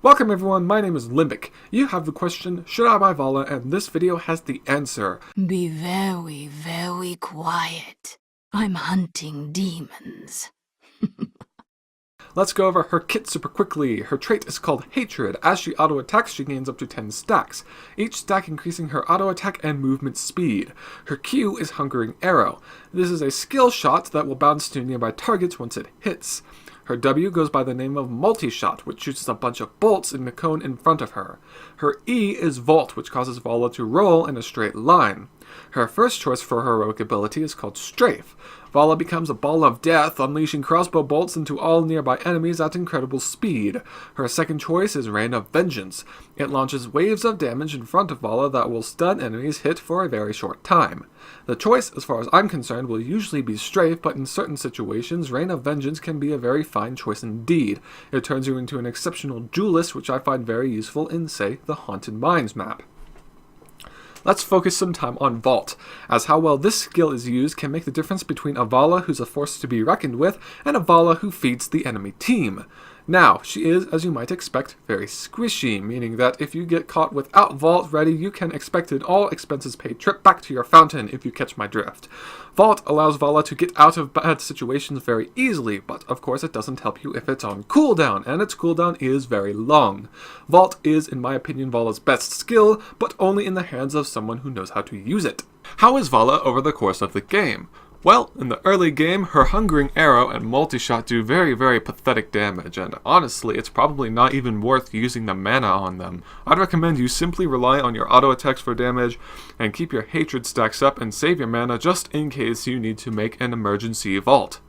Welcome everyone, my name is Limbic. You have the question, should I buy Valla? And this video has the answer. Be very, very quiet. I'm hunting demons. Let's go over her kit super quickly. Her trait is called Hatred. As she auto-attacks, she gains up to 10 stacks, each stack increasing her auto-attack and movement speed. Her Q is Hungering Arrow. This is a skill shot that will bounce to nearby targets once it hits. Her W goes by the name of Multi-Shot, which shoots a bunch of bolts in the cone in front of her. Her E is Vault, which causes Valla to roll in a straight line. Her first choice for heroic ability is called Strafe. Valla becomes a ball of death, unleashing crossbow bolts into all nearby enemies at incredible speed. Her second choice is Rain of Vengeance. It launches waves of damage in front of Valla that will stun enemies hit for a very short time. The choice, as far as I'm concerned, will usually be Strafe, but in certain situations, Rain of Vengeance can be a very fine choice indeed. It turns you into an exceptional duelist, which I find very useful in, say, the Haunted Mines map. Let's focus some time on Vault, as how well this skill is used can make the difference between a Valla who's a force to be reckoned with and a Valla who feeds the enemy team. Now, she is, as you might expect, very squishy, meaning that if you get caught without Vault ready, you can expect an all-expenses-paid trip back to your fountain, if you catch my drift. Vault allows Valla to get out of bad situations very easily, but of course it doesn't help you if it's on cooldown, and its cooldown is very long. Vault is, in my opinion, Valla's best skill, but only in the hands of someone who knows how to use it. How is Valla over the course of the game? Well, in the early game, her Hungering Arrow and Multi-Shot do very pathetic damage, and honestly, it's probably not even worth using the mana on them. I'd recommend you simply rely on your auto attacks for damage, and keep your Hatred stacks up and save your mana just in case you need to make an emergency vault.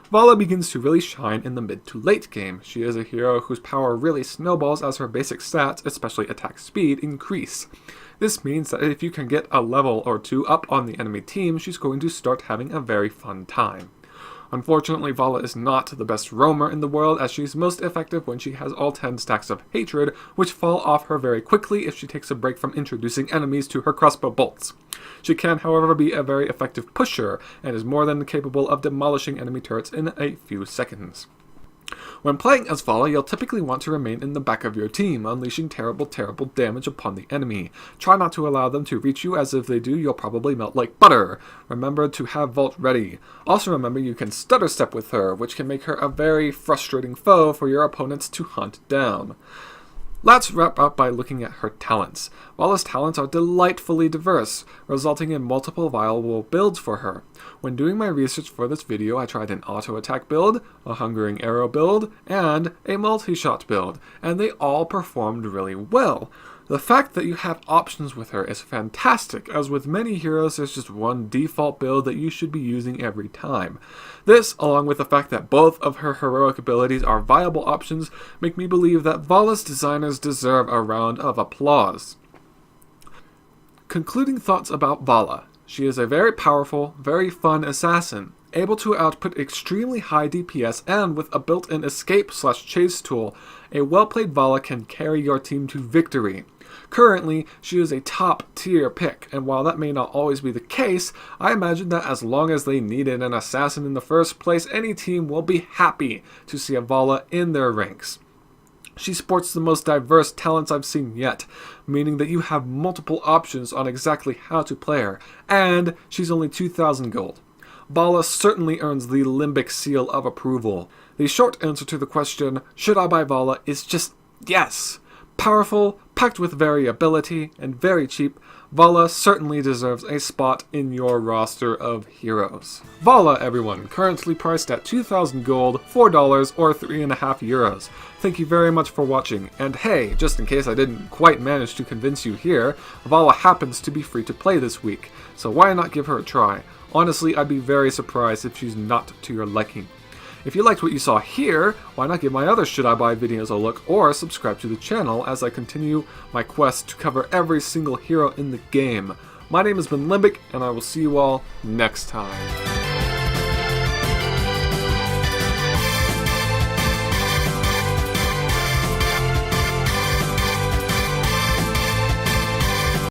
Valla begins to really shine in the mid to late game. She is a hero whose power really snowballs as her basic stats, especially attack speed, increase. This means that if you can get a level or two up on the enemy team, she's going to start having a very fun time. Unfortunately, Valla is not the best roamer in the world, as she's most effective when she has all 10 stacks of Hatred, which fall off her very quickly if she takes a break from introducing enemies to her crossbow bolts. She can, however, be a very effective pusher, and is more than capable of demolishing enemy turrets in a few seconds. When playing as Valla, you'll typically want to remain in the back of your team, unleashing terrible damage upon the enemy. Try not to allow them to reach you, as if they do, you'll probably melt like butter. Remember to have Vault ready. Also remember you can stutter step with her, which can make her a very frustrating foe for your opponents to hunt down. Let's wrap up by looking at her talents. Valla's talents are delightfully diverse, resulting in multiple viable builds for her. When doing my research for this video, I tried an auto-attack build, a Hungering Arrow build, and a multi-shot build, and they all performed really well. The fact that you have options with her is fantastic, as with many heroes there's just one default build that you should be using every time. This, along with the fact that both of her heroic abilities are viable options, make me believe that Valla's designers deserve a round of applause. Concluding thoughts about Valla. She is a very powerful, very fun assassin, able to output extremely high DPS, and with a built-in escape/chase tool, a well-played Valla can carry your team to victory. Currently, she is a top-tier pick, and while that may not always be the case, I imagine that as long as they needed an assassin in the first place, any team will be happy to see a Valla in their ranks. She sports the most diverse talents I've seen yet, meaning that you have multiple options on exactly how to play her, and she's only 2,000 gold. Valla certainly earns the Limbic seal of approval. The short answer to the question, should I buy Valla, is just yes. Powerful, packed with variability, and very cheap, Valla certainly deserves a spot in your roster of heroes. Valla, everyone, currently priced at 2,000 gold, $4, or 3.5 euros. Thank you very much for watching, and hey, just in case I didn't quite manage to convince you here, Valla happens to be free to play this week, so why not give her a try? Honestly, I'd be very surprised if she's not to your liking. If you liked what you saw here, why not give my other Should I Buy videos a look, or subscribe to the channel as I continue my quest to cover every single hero in the game. My name has been Limbic, and I will see you all next time.